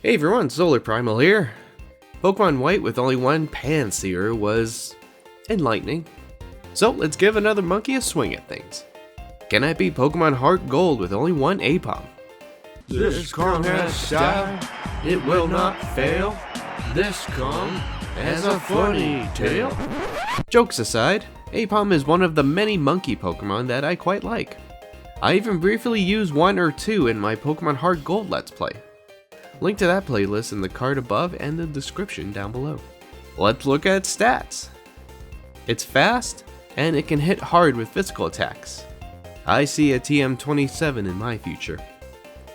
Hey everyone, SolarPrimal here. Pokemon White with only one Panseer was enlightening. So let's give another monkey a swing at things. Can I beat Pokemon HeartGold with only one Aipom? This Kong has style, it will not fail. This Kong has a funny tail. Jokes aside, Aipom is one of the many monkey Pokemon that I quite like. I even briefly use one or two in my Pokemon HeartGold Let's Play. Link to that playlist in the card above and the description down below. Let's look at stats. It's fast, and it can hit hard with physical attacks. I see a TM27 in my future.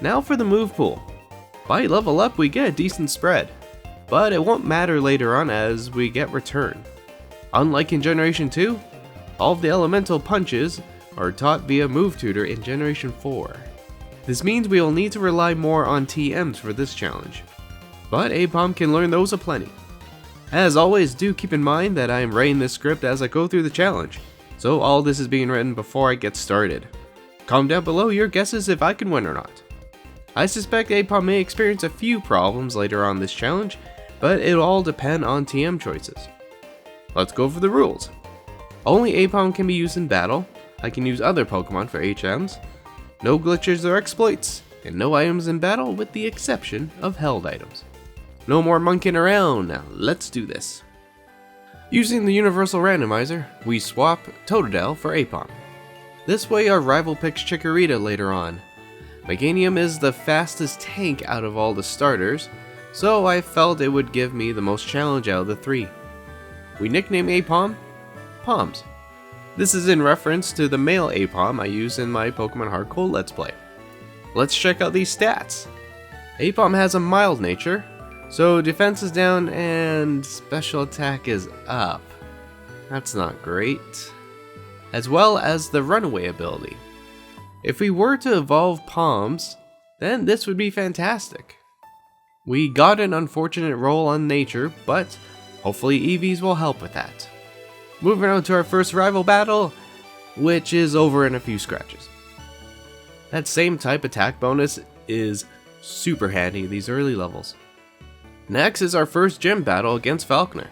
Now for the move pool. By level up we get a decent spread, but it won't matter later on as we get return. Unlike in Generation 2, all of the elemental punches are taught via Move Tutor in Generation 4. This means we will need to rely more on TMs for this challenge, but Aipom can learn those aplenty. As always, do keep in mind that I am writing this script as I go through the challenge, so all this is being written before I get started. Comment down below your guesses if I can win or not. I suspect Aipom may experience a few problems later on this challenge, but it'll all depend on TM choices. Let's go over the rules. Only Aipom can be used in battle. I can use other Pokemon for HMs. No glitches or exploits, and no items in battle with the exception of held items. No more monkeying around, now let's do this. Using the universal randomizer, we swap Totodile for Aipom. This way our rival picks Chikorita later on. Meganium is the fastest tank out of all the starters, so I felt it would give me the most challenge out of the three. We nickname Aipom Poms. This is in reference to the male Aipom I use in my Pokemon HeartGold Let's Play. Let's check out these stats. Aipom has a mild nature, so defense is down and special attack is up. That's not great. As well as the runaway ability. If we were to evolve Poms, then this would be fantastic. We got an unfortunate roll on nature, but hopefully EVs will help with that. Moving on to our first rival battle, which is over in a few scratches. That same type attack bonus is super handy in these early levels. Next is our first gym battle against Falconer.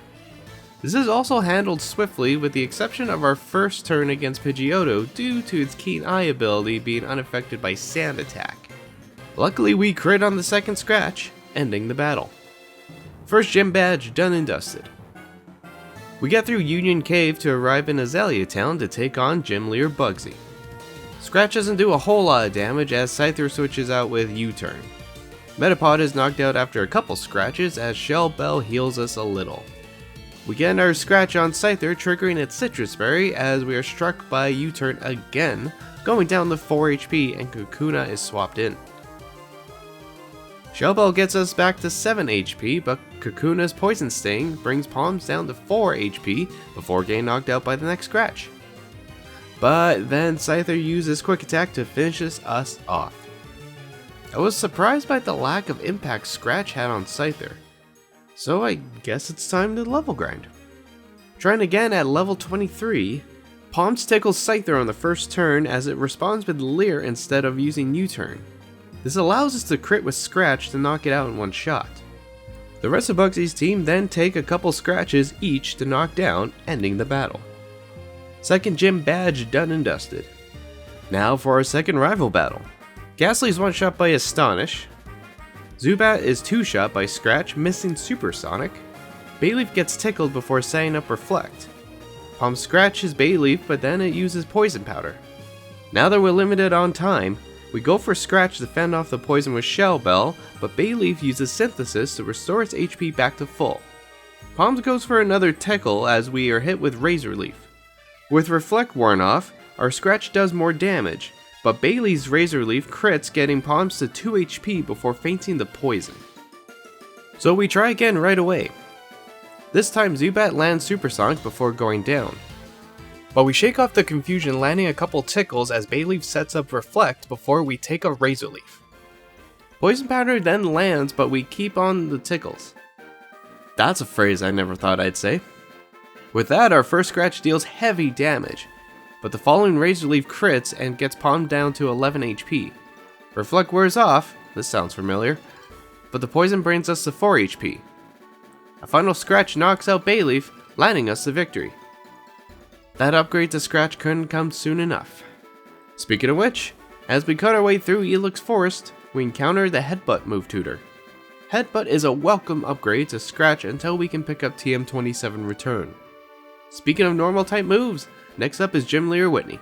This is also handled swiftly with the exception of our first turn against Pidgeotto due to its keen eye ability being unaffected by sand attack. Luckily we crit on the second scratch, ending the battle. First gym badge done and dusted. We get through Union Cave to arrive in Azalea Town to take on Gym Leader Bugsy. Scratch doesn't do a whole lot of damage as Scyther switches out with U-turn. Metapod is knocked out after a couple scratches as Shell Bell heals us a little. We get our scratch on Scyther triggering its Citrus Berry as we are struck by U-turn again, going down to 4 HP and Kakuna is swapped in. Shellbell gets us back to 7 HP, but Kakuna's Poison Sting brings Poms down to 4 HP before getting knocked out by the next scratch. But then Scyther uses Quick Attack to finish us off. I was surprised by the lack of impact Scratch had on Scyther, so I guess it's time to level grind. Trying again at level 23, Poms tickles Scyther on the first turn as it responds with Leer instead of using U-turn. This allows us to crit with Scratch to knock it out in one shot. The rest of Bugsy's team then take a couple scratches each to knock down, ending the battle. Second gym badge done and dusted. Now for our second rival battle. Ghastly is one shot by Astonish. Zubat is 2-shot by Scratch, missing Supersonic. Bayleaf gets tickled before setting up Reflect. Pom scratches Bayleaf, but then it uses Poison Powder. Now that we're limited on time, we go for Scratch to fend off the poison with Shell Bell, but Bayleaf uses Synthesis to restore its HP back to full. Poms goes for another tickle as we are hit with Razor Leaf. With Reflect worn off, our Scratch does more damage, but Bayleaf's Razor Leaf crits getting Poms to 2 HP before fainting the poison. So we try again right away. This time Zubat lands Supersonic before going down. But we shake off the confusion landing a couple tickles as Bayleaf sets up Reflect before we take a Razor Leaf. Poison Powder then lands but we keep on the tickles. That's a phrase I never thought I'd say. With that our first scratch deals heavy damage, but the following Razor Leaf crits and gets Pom down to 11 HP. Reflect wears off, this sounds familiar, but the poison brings us to 4 HP. A final scratch knocks out Bayleaf, landing us the victory. That upgrade to Scratch couldn't come soon enough. Speaking of which, as we cut our way through Elix Forest, we encounter the Headbutt move tutor. Headbutt is a welcome upgrade to Scratch until we can pick up TM27 Return. Speaking of normal type moves, next up is Gym Leader Whitney.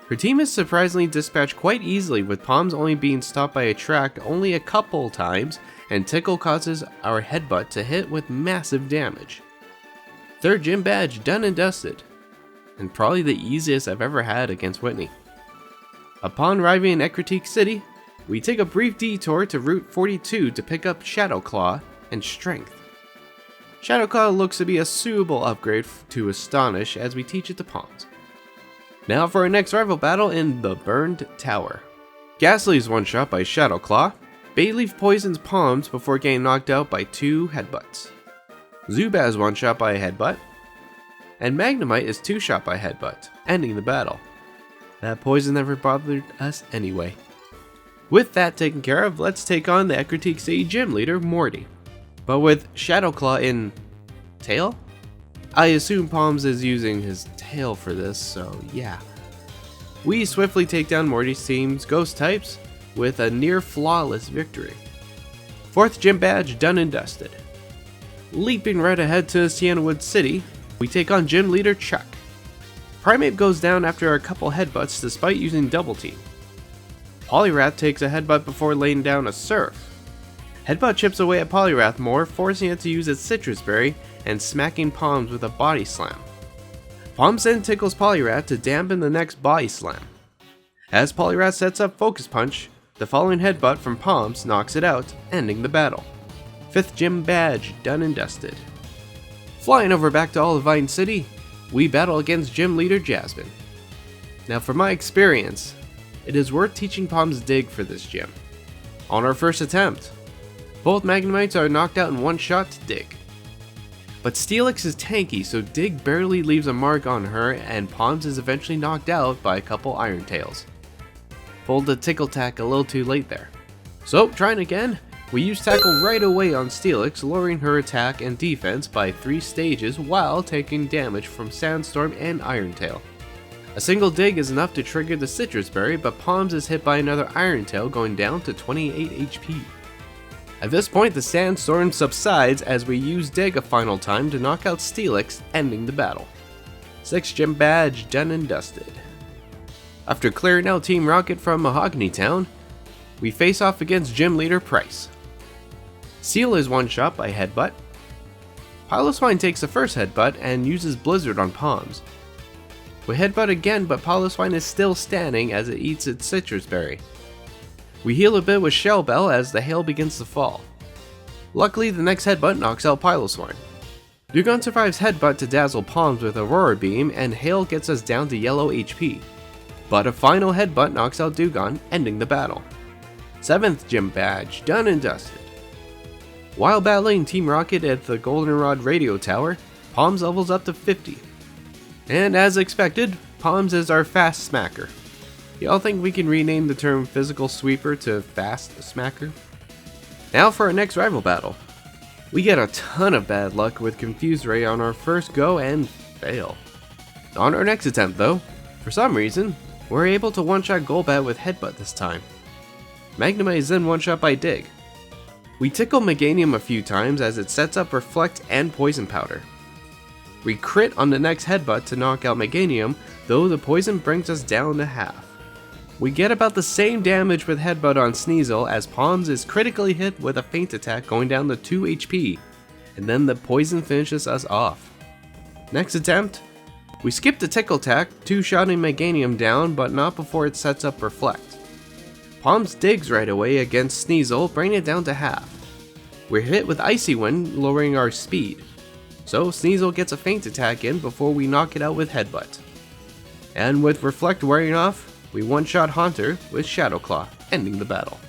Her team is surprisingly dispatched quite easily, with Palms only being stopped by a track only a couple times, and Tickle causes our Headbutt to hit with massive damage. Third gym badge done and dusted, and probably the easiest I've ever had against Whitney. Upon arriving in Ecruteak City, we take a brief detour to Route 42 to pick up Shadow Claw and Strength. Shadow Claw looks to be a suitable upgrade to Astonish as we teach it to Palms. Now for our next rival battle in the Burned Tower. Ghastly is one shot by Shadow Claw, Bayleaf poisons Palms before getting knocked out by 2 headbutts. Zubaz one shot by a headbutt, and Magnemite is 2 shot by headbutt, ending the battle. That poison never bothered us anyway. With that taken care of, let's take on the Ecruteak City gym leader, Morty. But with Shadow Claw in tail? I assume Palms is using his tail for this, so yeah. We swiftly take down Morty's team's ghost types with a near flawless victory. 4th gym badge done and dusted. Leaping right ahead to Siennawood City, we take on gym leader Chuck. Primeape goes down after a couple headbutts despite using Double Team. Poliwrath takes a headbutt before laying down a Surf. Headbutt chips away at Poliwrath more, forcing it to use its Citrus Berry and smacking Palms with a Body Slam. Palms then tickles Poliwrath to dampen the next Body Slam. As Poliwrath sets up Focus Punch, the following headbutt from Palms knocks it out, ending the battle. 5th gym badge done and dusted. Flying over back to Olivine City, we battle against gym leader Jasmine. Now for my experience, it is worth teaching Palms Dig for this gym. On our first attempt, both Magnemites are knocked out in one shot to Dig. But Steelix is tanky, so Dig barely leaves a mark on her, and Palms is eventually knocked out by a couple Iron Tails. Pulled the Tickle Tack a little too late there. So, trying again, we use Tackle right away on Steelix, lowering her attack and defense by 3 stages while taking damage from Sandstorm and Iron Tail. A single dig is enough to trigger the Citrus Berry, but Palms is hit by another Iron Tail, going down to 28 HP. At this point, the Sandstorm subsides as we use Dig a final time to knock out Steelix, ending the battle. 6th gym badge done and dusted. After clearing out Team Rocket from Mahogany Town, we face off against gym leader Price. Seal is one shot by Headbutt. Piloswine takes the first headbutt and uses Blizzard on Palms. We headbutt again, but Piloswine is still standing as it eats its Citrus Berry. We heal a bit with Shell Bell as the hail begins to fall. Luckily, the next headbutt knocks out Piloswine. Dewgong survives headbutt to dazzle Palms with Aurora Beam, and hail gets us down to yellow HP. But a final headbutt knocks out Dewgong, ending the battle. 7th gym badge done and dusted. While battling Team Rocket at the Goldenrod Radio Tower, Palms levels up to 50. And as expected, Palms is our fast smacker. Y'all think we can rename the term physical sweeper to fast smacker? Now for our next rival battle. We get a ton of bad luck with Confused Ray on our first go and fail. On our next attempt though, for some reason, we're able to one-shot Golbat with Headbutt this time. Magnemite is then one-shot by Dig. We tickle Meganium a few times as it sets up Reflect and Poison Powder. We crit on the next headbutt to knock out Meganium, though the poison brings us down to half. We get about the same damage with headbutt on Sneasel as Palms is critically hit with a feint attack going down to 2 HP, and then the poison finishes us off. Next attempt, we skip the tickle attack, 2-shotting Meganium down, but not before it sets up Reflect. Palms digs right away against Sneasel, bringing it down to half. We're hit with Icy Wind, lowering our speed. So Sneasel gets a feint attack in before we knock it out with Headbutt. And with Reflect wearing off, we one-shot Haunter with Shadow Claw, ending the battle.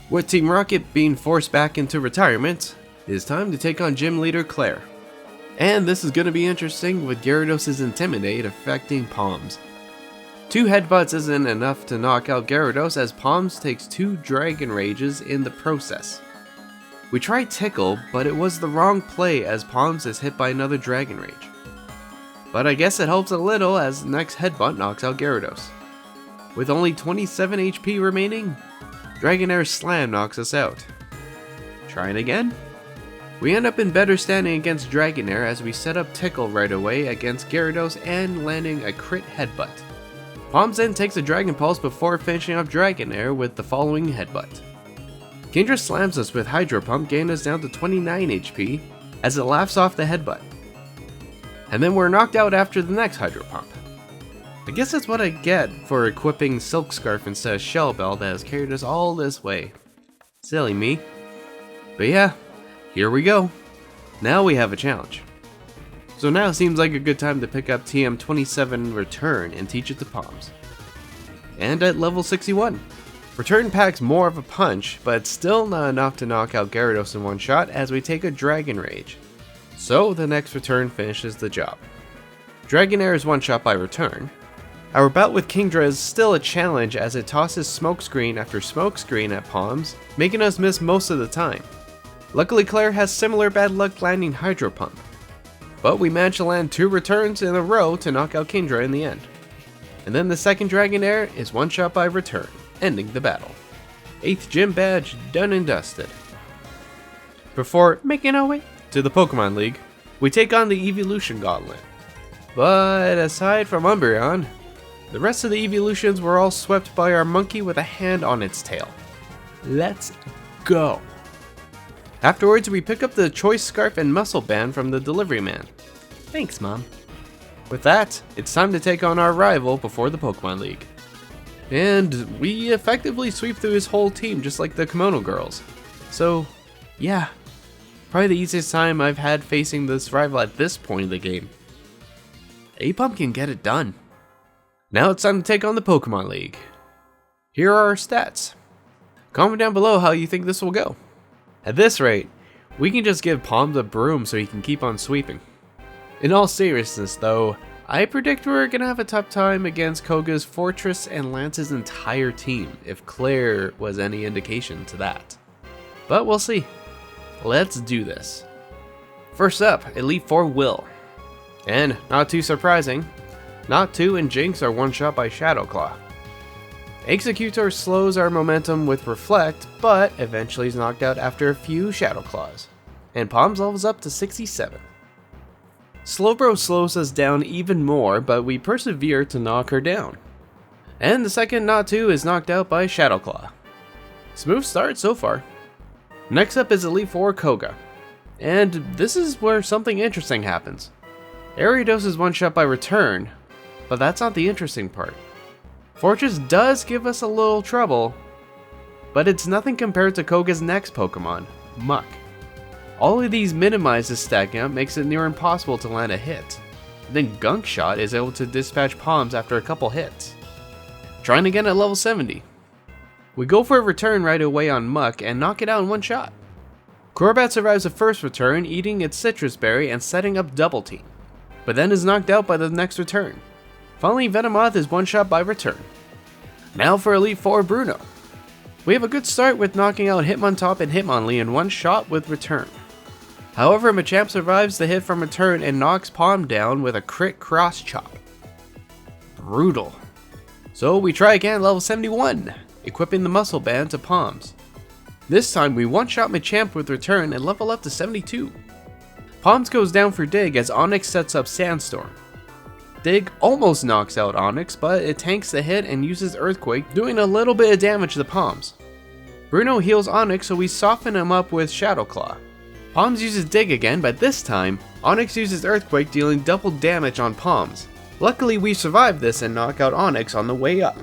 With Team Rocket being forced back into retirement, it is time to take on Gym Leader Claire. And this is going to be interesting with Gyarados' Intimidate affecting Palms. 2 headbutts isn't enough to knock out Gyarados, as Palms takes 2 Dragon Rages in the process. We tried Tickle, but it was the wrong play as Palms is hit by another Dragon Rage. But I guess it helps a little as the next headbutt knocks out Gyarados. With only 27 HP remaining, Dragonair's Slam knocks us out. Trying again? We end up in better standing against Dragonair as we set up Tickle right away against Gyarados and landing a crit headbutt. Palms then takes a Dragon Pulse before finishing up Dragonair with the following headbutt. Kingdra slams us with Hydro Pump, getting us down to 29 HP as it laughs off the headbutt. And then we're knocked out after the next Hydro Pump. I guess that's what I get for equipping Silk Scarf instead of Shell Bell that has carried us all this way. Silly me. But yeah, here we go. Now we have a challenge. So now seems like a good time to pick up TM27 Return and teach it to Palms. And at level 61. Return packs more of a punch, but it's still not enough to knock out Gyarados in one shot as we take a Dragon Rage. So the next Return finishes the job. Dragonair is one shot by Return. Our bout with Kingdra is still a challenge as it tosses Smokescreen after Smokescreen at Palms, making us miss most of the time. Luckily Claire has similar bad luck landing Hydro Pump. But we managed to land 2 returns in a row to knock out Kingdra in the end. And then the second Dragonair is one shot by Return, ending the battle. 8th Gym Badge done and dusted. Before making our way to the Pokemon League, we take on the Evolution Gauntlet. But aside from Umbreon, the rest of the evolutions were all swept by our monkey with a hand on its tail. Let's go! Afterwards, we pick up the Choice Scarf and Muscle Band from the delivery man. Thanks, Mom. With that, it's time to take on our rival before the Pokemon League. And we effectively sweep through his whole team just like the Kimono Girls. So, yeah, probably the easiest time I've had facing this rival at this point of the game. Aipom can get it done. Now it's time to take on the Pokemon League. Here are our stats. Comment down below how you think this will go. At this rate, we can just give Palms a broom so he can keep on sweeping. In all seriousness though, I predict we're gonna have a tough time against Koga's Fortress and Lance's entire team, if Claire was any indication to that. But we'll see. Let's do this. First up, Elite Four Will. And, not too surprising, Noctu and Jinx are one shot by Shadow Claw. Executor slows our momentum with Reflect, but eventually is knocked out after a few Shadow Claws. And Palms levels up to 67. Slowbro slows us down even more, but we persevere to knock her down. And the second Noctu is knocked out by Shadow Claw. Smooth start so far. Next up is Elite Four Koga. And this is where something interesting happens. Ariados is one shot by Return, but that's not the interesting part. Fortress does give us a little trouble, but it's nothing compared to Koga's next Pokemon, Muck. All of these minimizes stacking up, makes it near impossible to land a hit. Then Gunk Shot is able to dispatch Palms after a couple hits. Trying again at level 70. We go for a return right away on Muck and knock it out in one shot. Crobat survives the first return, eating its Citrus Berry and setting up Double Team, but then is knocked out by the next return. Finally, Venomoth is one shot by Return. Now for Elite Four Bruno. We have a good start with knocking out Hitmontop and Hitmonlee in one shot with Return. However, Machamp survives the hit from Return and knocks Palm down with a crit cross chop. Brutal. So we try again at level 71, equipping the Muscle Band to Palms. This time we one-shot Machamp with Return and level up to 72. Palms goes down for Dig as Onix sets up Sandstorm. Dig almost knocks out Onix, but it tanks the hit and uses Earthquake, doing a little bit of damage to Palms. Bruno heals Onix, so we soften him up with Shadow Claw. Palms uses Dig again, but this time, Onix uses Earthquake, dealing double damage on Palms. Luckily we survive this and knock out Onix on the way up.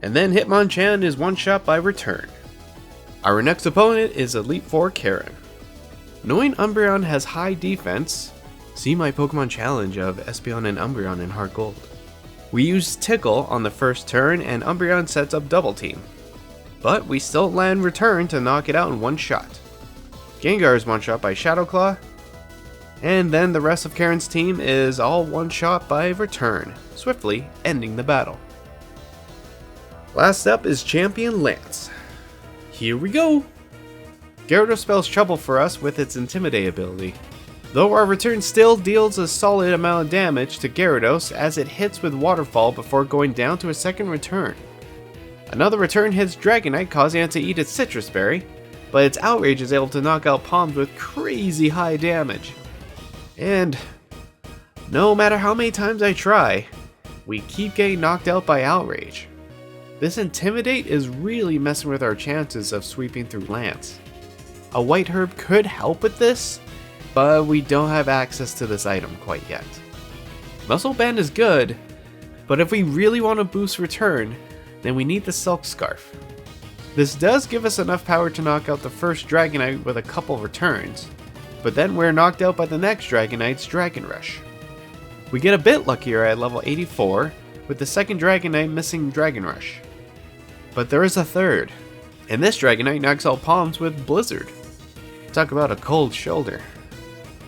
And then Hitmonchan is one shot by Return. Our next opponent is Elite Four Karen. Knowing Umbreon has high defense, see my Pokemon challenge of Espeon and Umbreon in HeartGold. We use Tickle on the first turn and Umbreon sets up Double Team. But we still land Return to knock it out in one shot. Gengar is one shot by Shadow Claw. And then the rest of Karen's team is all one-shot by return, swiftly ending the battle. Last up is Champion Lance. Here we go! Gyarados spells trouble for us with its Intimidate ability. Though our return still deals a solid amount of damage to Gyarados as it hits with Waterfall before going down to a second return. Another return hits Dragonite, causing it to eat its Citrus Berry, but its Outrage is able to knock out Palms with crazy high damage. And no matter how many times I try, we keep getting knocked out by Outrage. This Intimidate is really messing with our chances of sweeping through Lance. A White Herb could help with this, but we don't have access to this item quite yet. Muscle Band is good, but if we really want to boost return, then we need the Silk Scarf. This does give us enough power to knock out the first Dragonite with a couple returns, but then we're knocked out by the next Dragonite's Dragon Rush. We get a bit luckier at level 84, with the second Dragonite missing Dragon Rush. But there is a third, and this Dragonite knocks out Palms with Blizzard. Talk about a cold shoulder.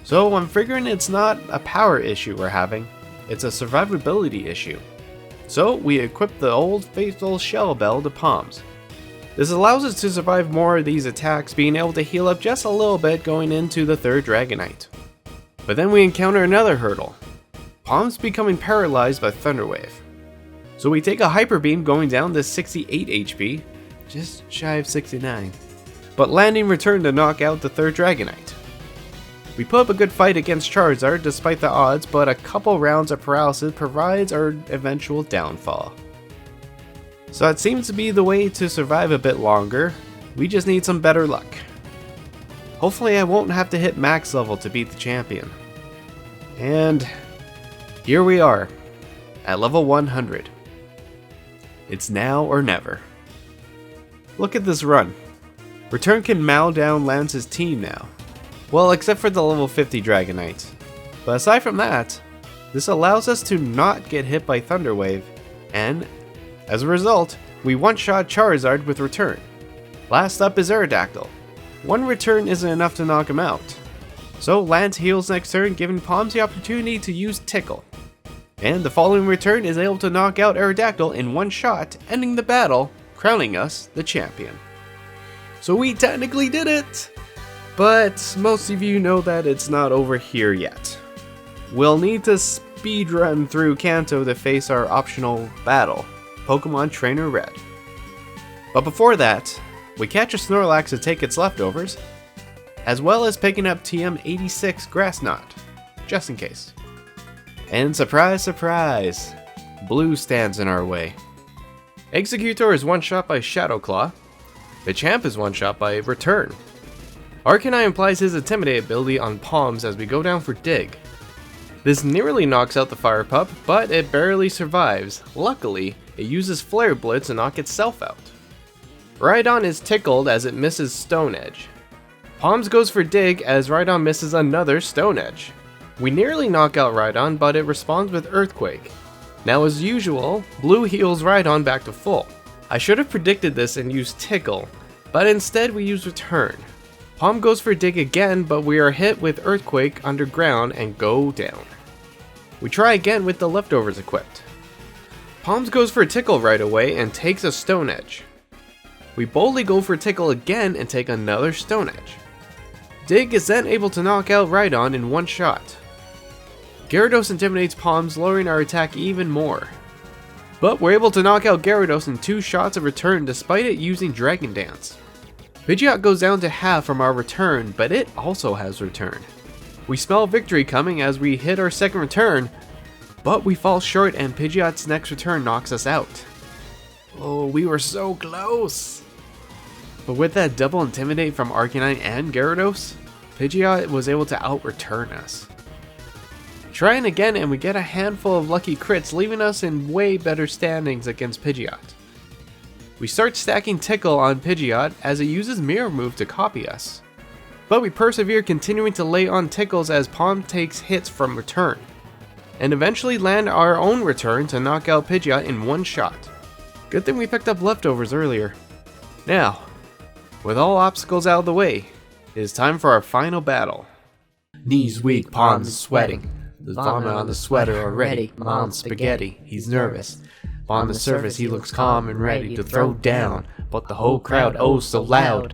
So I'm figuring it's not a power issue we're having, it's a survivability issue. So we equip the old faithful Shell Bell to Palms. This allows us to survive more of these attacks, being able to heal up just a little bit going into the third Dragonite. But then we encounter another hurdle, Palms becoming paralyzed by Thunder Wave. So we take a Hyper Beam going down to 68 HP, just shy of 69, but landing return to knock out the third Dragonite. We put up a good fight against Charizard despite the odds, but a couple rounds of paralysis provides our eventual downfall. So that seems to be the way to survive a bit longer, we just need some better luck. Hopefully I won't have to hit max level to beat the champion. And here we are, at level 100. It's now or never. Look at this run. Return can mow down Lance's team now. Well, except for the level 50 Dragonite. But aside from that, this allows us to not get hit by Thunder Wave, and as a result, we one-shot Charizard with Return. Last up is Aerodactyl. One return isn't enough to knock him out. So Lance heals next turn, giving Palms the opportunity to use Tickle. And the following return is able to knock out Aerodactyl in one shot, ending the battle, crowning us the champion. So we technically did it! But most of you know that it's not over here yet. We'll need to speedrun through Kanto to face our optional battle, Pokemon Trainer Red. But before that, we catch a Snorlax to take its leftovers, as well as picking up TM86 Grass Knot, just in case. And surprise, surprise, Blue stands in our way. Executor is one-shot by Shadow Claw. Machamp is one-shot by Return. Arcanine applies his Intimidate ability on Palms as we go down for Dig. This nearly knocks out the Fire Pup, but it barely survives. Luckily, it uses Flare Blitz to knock itself out. Rhydon is tickled as it misses Stone Edge. Palms goes for Dig as Rhydon misses another Stone Edge. We nearly knock out Rhydon, but it responds with Earthquake. Now as usual, Blue heals Rhydon back to full. I should have predicted this and used Tickle, but instead we use Return. Palm goes for Dig again, but we are hit with Earthquake underground and go down. We try again with the leftovers equipped. Palms goes for Tickle right away and takes a Stone Edge. We boldly go for Tickle again and take another Stone Edge. Dig is then able to knock out Rhydon in one shot. Gyarados intimidates Palms, lowering our attack even more. But we're able to knock out Gyarados in 2 shots of Return despite it using Dragon Dance. Pidgeot goes down to half from our return, but it also has Return. We smell victory coming as we hit our second return, but we fall short and Pidgeot's next return knocks us out. Oh, we were so close! But with that double Intimidate from Arcanine and Gyarados, Pidgeot was able to out-return us. Trying again and we get a handful of lucky crits, leaving us in way better standings against Pidgeot. We start stacking Tickle on Pidgeot as it uses Mirror Move to copy us. But we persevere, continuing to lay on Tickles as Palm takes hits from Return, and eventually land our own Return to knock out Pidgeot in one shot. Good thing we picked up leftovers earlier. Now, with all obstacles out of the way, it is time for our final battle. Knees weak, palms sweating. There's vomit on the sweater already. Mom's spaghetti, he's nervous. On the surface he looks calm and ready to throw down, but the whole crowd oh so loud.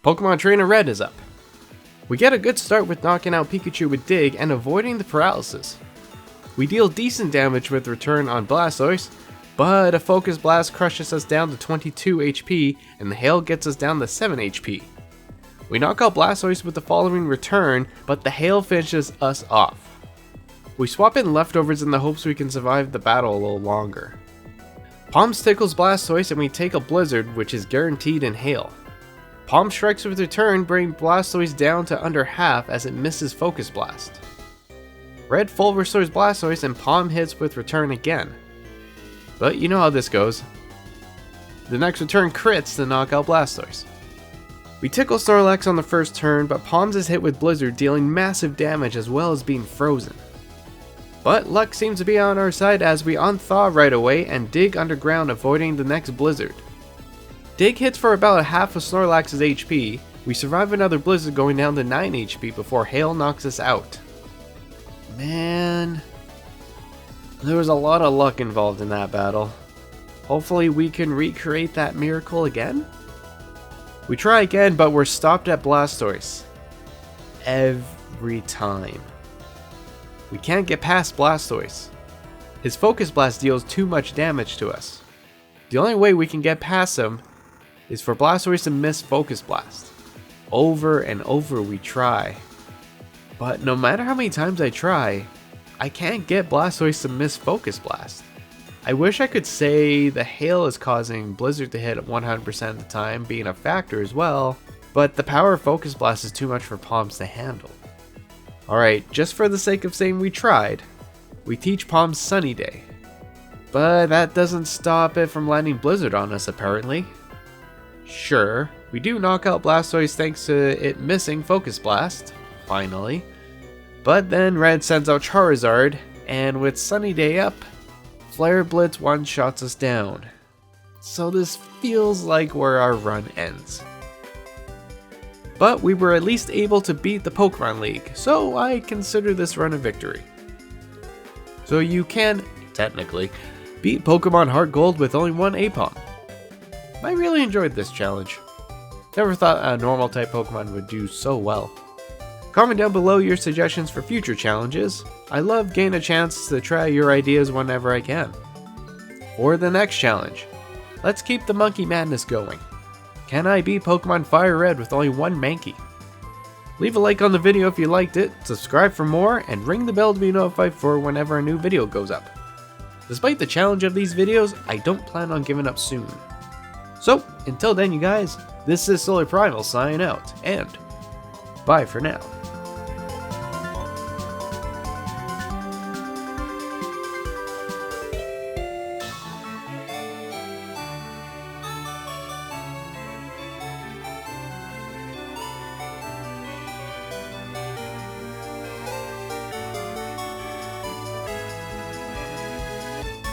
Pokemon Trainer Red is up. We get a good start with knocking out Pikachu with Dig and avoiding the paralysis. We deal decent damage with Return on Blastoise, but a Focus Blast crushes us down to 22 HP and the Hail gets us down to 7 HP. We knock out Blastoise with the following Return, but the Hail finishes us off. We swap in Leftovers in the hopes we can survive the battle a little longer. Palms tickles Blastoise and we take a Blizzard, which is guaranteed in Hail. Palm strikes with Return, bringing Blastoise down to under half as it misses Focus Blast. Red full restores Blastoise and Palm hits with Return again. But you know how this goes. The next Return crits to knock out Blastoise. We tickle Snorlax on the first turn, but Palms is hit with Blizzard, dealing massive damage as well as being frozen. But luck seems to be on our side as we unthaw right away and dig underground, avoiding the next Blizzard. Dig hits for about half of Snorlax's HP. We survive another Blizzard going down to 9 HP before Hail knocks us out. Man, there was a lot of luck involved in that battle. Hopefully we can recreate that miracle again? We try again, but we're stopped at Blastoise. Every time. We can't get past Blastoise. His Focus Blast deals too much damage to us. The only way we can get past him is for Blastoise to miss Focus Blast. Over and over we try. But no matter how many times I try, I can't get Blastoise to miss Focus Blast. I wish I could say the Hail is causing Blizzard to hit 100% of the time, being a factor as well, but the power of Focus Blast is too much for Palms to handle. Alright, just for the sake of saying we tried, we teach Palms Sunny Day. But that doesn't stop it from landing Blizzard on us apparently. Sure, we do knock out Blastoise thanks to it missing Focus Blast, finally. But then Red sends out Charizard, and with Sunny Day up, Flare Blitz one-shots us down. So this feels like where our run ends. But we were at least able to beat the Pokemon League, so I consider this run a victory. So you can, technically, beat Pokemon HeartGold with only one Aipom. I really enjoyed this challenge. Never thought a normal type Pokemon would do so well. Comment down below your suggestions for future challenges. I love getting a chance to try your ideas whenever I can. For the next challenge, let's keep the monkey madness going. Can I beat Pokemon Fire Red with only one Mankey? Leave a like on the video if you liked it, subscribe for more, and ring the bell to be notified for whenever a new video goes up. Despite the challenge of these videos, I don't plan on giving up soon. So, until then you guys, this is SolarPrimal signing out, and bye for now.